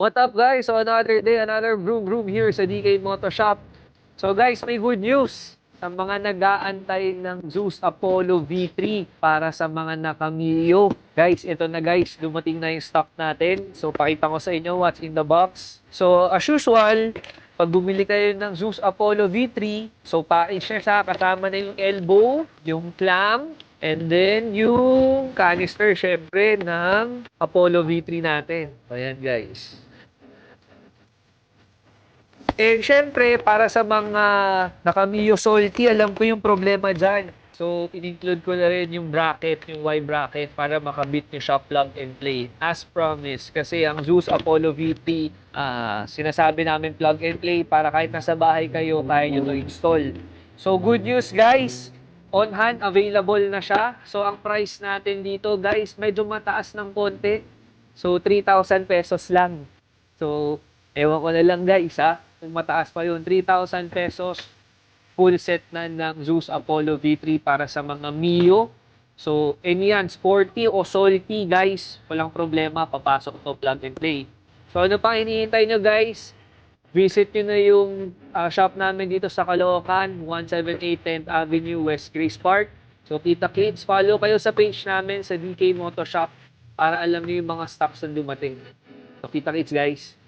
What up guys? So another day, another vroom here sa DK Moto Shop. So guys, may good news sa mga nag-aantay ng Zeus Apollo V3 para sa mga nakamilyo. Guys, ito na guys, dumating na yung stock natin. So pakita ko sa inyo what's in the box. So as usual, pag bumili kayo ng Zeus Apollo V3, so package siya sa kasama na yung elbow, yung clamp, and then yung canister syempre ng Apollo V3 natin. So ayan guys. Syempre, para sa mga nakamiyo salty, alam ko yung problema dyan. So, in-include ko na rin yung bracket, yung Y bracket, para makabit yung shop plug and play. As promised, kasi ang Zeus Apollo VT, sinasabi namin plug and play para kahit nasa bahay kayo, kaya nyo to install. So, good news guys! On hand, available na siya. So, ang price natin dito guys, medyo mataas ng konti. So, 3,000 pesos lang. So, ewan ko na lang guys ha. Kung mataas pa yun, 3,000 pesos. Full set na ng Zeus Apollo V3 para sa mga Mio. So, yan, sporty o salty guys. Walang problema, papasok to plug and play. So, ano pang hinihintay nyo guys? Visit nyo na yung shop namin dito sa Caloocan, 178 10th Avenue, West Grace Park. So, kita kids, follow kayo sa page namin sa DK Moto Shop para alam nyo yung mga stocks na dumating. So, kita kids guys.